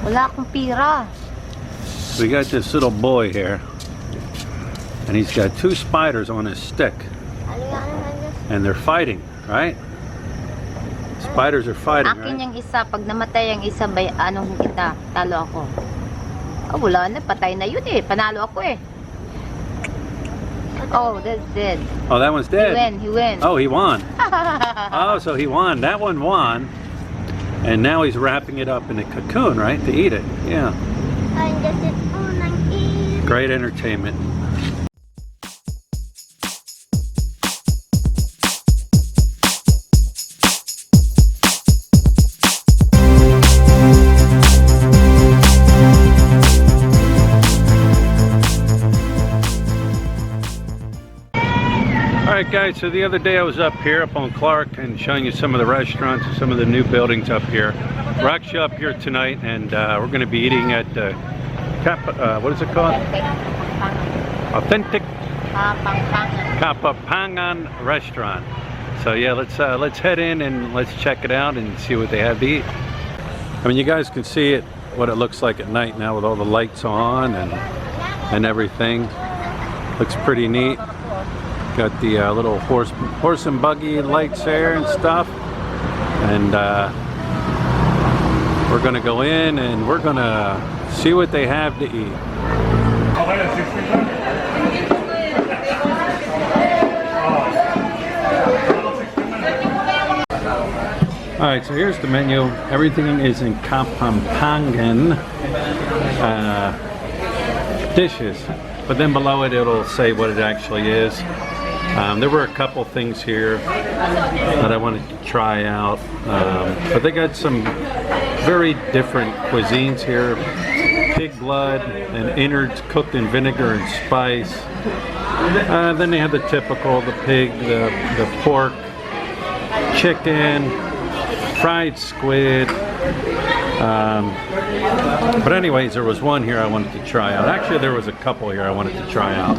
Wala akong pira. We got this little boy here, and he's got 2 spiders on his stick, and they're fighting, right? Spiders are fighting, Akin right? yung isa. Pag namatay yung isa, bay, anong kita? Talo ako. Oh, wala na. Patay na yun eh. Panalo ako eh. Oh, that's dead. Oh, that one's dead. He win. Oh, he won. Oh, so he won. That one won. And now he's wrapping it up in a cocoon, right? To eat it. Yeah. Great entertainment. Alright guys, so the other day I was up here up on Clark and showing you some of the restaurants and some of the new buildings up here. We're actually up here tonight, and we're going to be eating at what is it called? Authentic Kapampangan Restaurant. So yeah, let's head in and let's check it out and see what they have to eat. I mean, you guys can see it, what it looks like at night now with all the lights on and everything. Looks pretty neat. Got the little horse and buggy lights there and stuff, and we're gonna go in and we're gonna see what they have to eat. All right, so here's the menu. Everything is in Kapampangan dishes, but then below it it'll say what it actually is. There were a couple things here that I wanted to try out, but they got some very different cuisines here. Pig blood and innards cooked in vinegar and spice. Then they have the typical, the pig, the pork, chicken, fried squid. But anyways, there was one here I wanted to try out. Actually, there was a couple here I wanted to try out.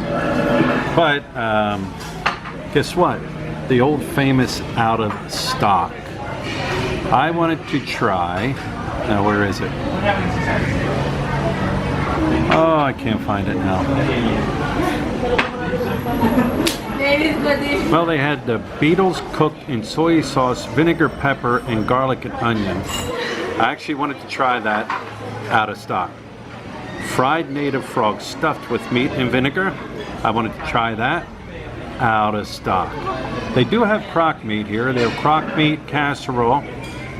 But guess what? The old famous out of stock. I wanted to try. Now, where is it? Oh, I can't find it now. Well, they had the beetles cooked in soy sauce, vinegar, pepper, and garlic and onion. I actually wanted to try that out of stock. Fried native frog stuffed with meat and vinegar. I wanted to try that out of stock. They do have crock meat here. They have crock meat casserole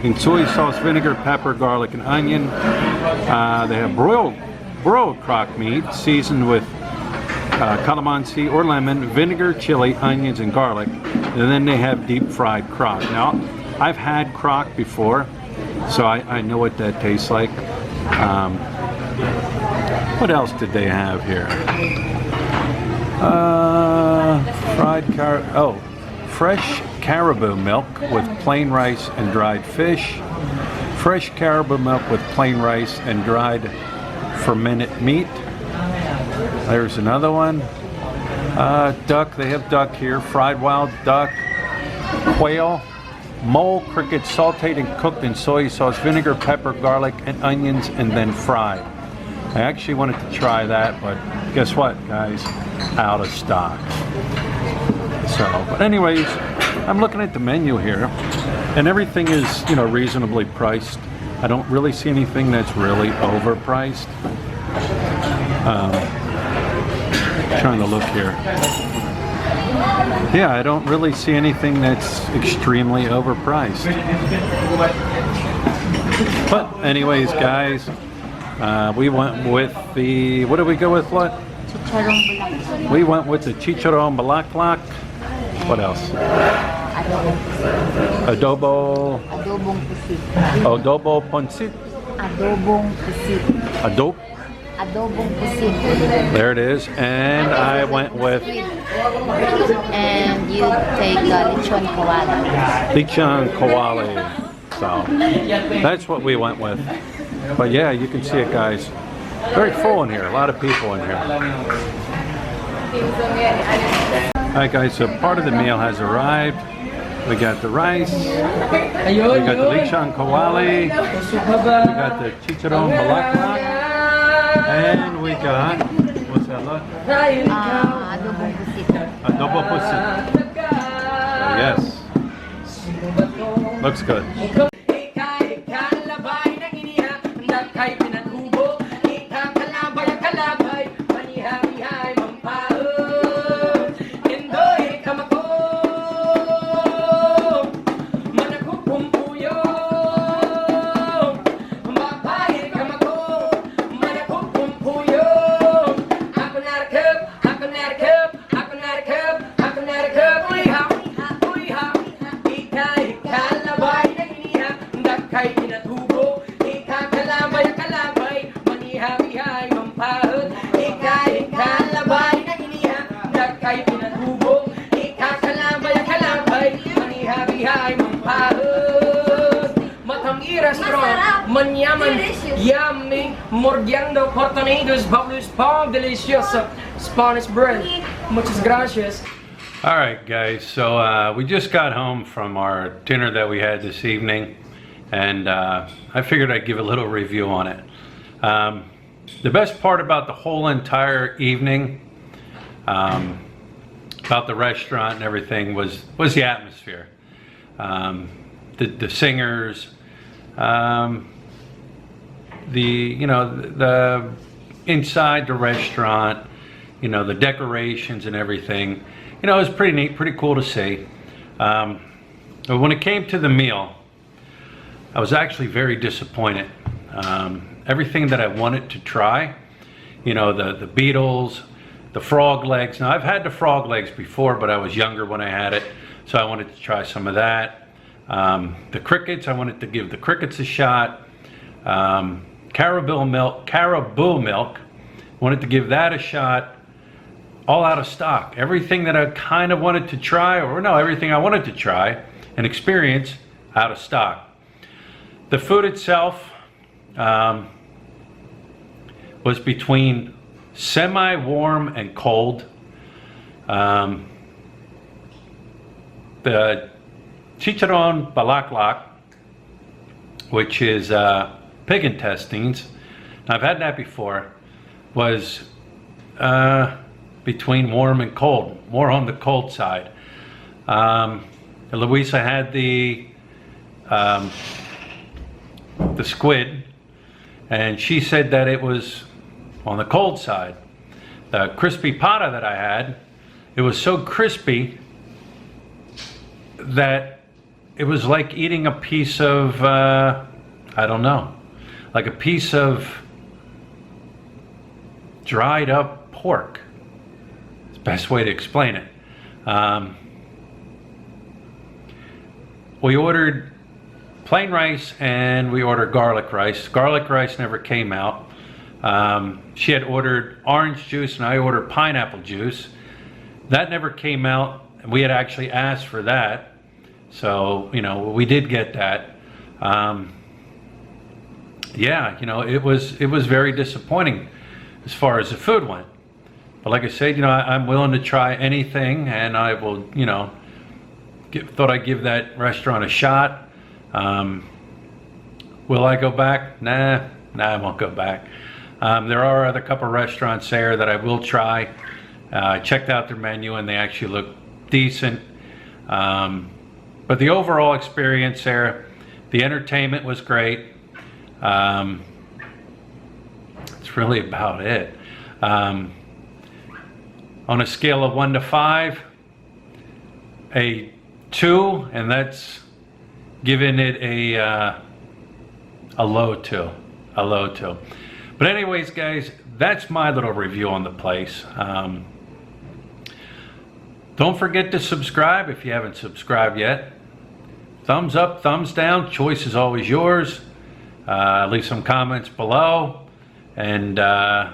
in soy sauce, vinegar, pepper, garlic, and onion. They have broiled crock meat seasoned with calamansi or lemon, vinegar, chili, onions, and garlic. And then they have deep fried crock. Now, I've had crock before, so I know what that tastes like. What else did they have here? Fresh caribou milk with plain rice and dried fish. Fresh caribou milk with plain rice and dried fermented meat. There's another one. Duck, they have duck here. Fried wild duck. Quail. Mole cricket sauteed and cooked in soy sauce, vinegar, pepper, garlic, and onions, and then fried. I actually wanted to try that, but guess what, guys? Out of stock. So, but anyways, I'm looking at the menu here, and everything is, you know, reasonably priced. I don't really see anything that's really overpriced. Trying to look here. Yeah, I don't really see anything that's extremely overpriced. But anyways, guys, we went with the, what did we go with, what? We went with the chicharron balaklak. What else? Adobo. Adobo pancit. Adobong pusit. Adobong pusit. There it is. And I went with... And you take lechon kawali. Lechon kawali. So, that's what we went with. But yeah, you can see it, guys. Very full in here. A lot of people in here. Alright guys, so part of the meal has arrived. We got the rice. We got the lechon kawali. We got the chicharron balaklak. And we got, what's that look? Adobong pusit. Adobo pusit. So yes. Looks good. Matam-ih Restaurant, manyaman, yummy, mordiendo, portonidos, bablos, pão, delicioso, Spanish bread. Muchas gracias. All right, guys, so we just got home from our dinner that we had this evening, and I figured I'd give a little review on it. The best part about the whole entire evening, about the restaurant and everything, was the atmosphere. The singers, the inside the restaurant, the decorations and everything. It was pretty neat, pretty cool to see. But when it came to the meal, I was actually very disappointed. Everything that I wanted to try, the beetles, the frog legs. Now I've had the frog legs before, but I was younger when I had it, so I wanted to try some of that. The crickets, I wanted to give the crickets a shot. Caribou milk, wanted to give that a shot. All out of stock. Everything that I kind of wanted to try, everything I wanted to try and experience, out of stock. The food itself was between semi-warm and cold. The chicharron balaklak, which is pig intestines, I've had that before, was between warm and cold, more on the cold side. Louisa had the squid, and she said that it was on the cold side. The crispy pata that I had, it was so crispy that it was like eating a piece of, I don't know, like a piece of dried up pork. It's the best way to explain it. We ordered plain rice and we ordered garlic rice. Garlic rice never came out. She had ordered orange juice and I ordered pineapple juice. That never came out. We had actually asked for that. So, we did get that. Yeah, it was very disappointing as far as the food went. But like I said, I'm willing to try anything, and I will, thought I'd give that restaurant a shot. Will I go back? Nah, I won't go back. There are other couple restaurants there that I will try. I checked out their menu and they actually look decent. But the overall experience there, the entertainment was great. It's really about it. On a scale of 1 to 5, a 2, and that's giving it a low 2. A low 2. But anyways, guys, that's my little review on the place. Don't forget to subscribe if you haven't subscribed yet. Thumbs up, thumbs down, choice is always yours. Leave some comments below, and I'll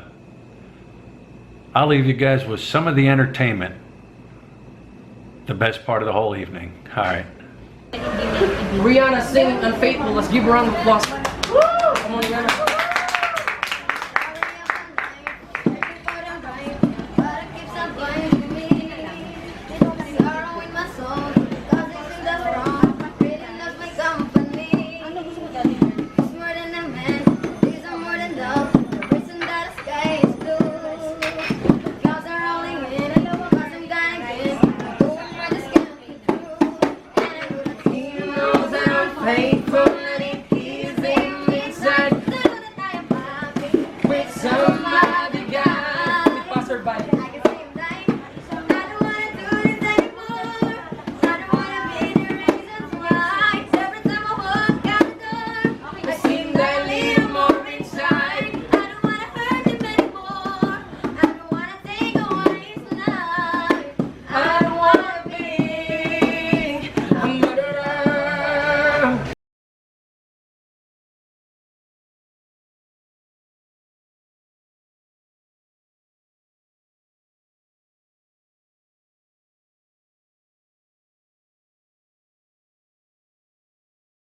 leave you guys with some of the entertainment. The best part of the whole evening. All right. Rihanna singing Unfaithful. Let's give her a round of applause.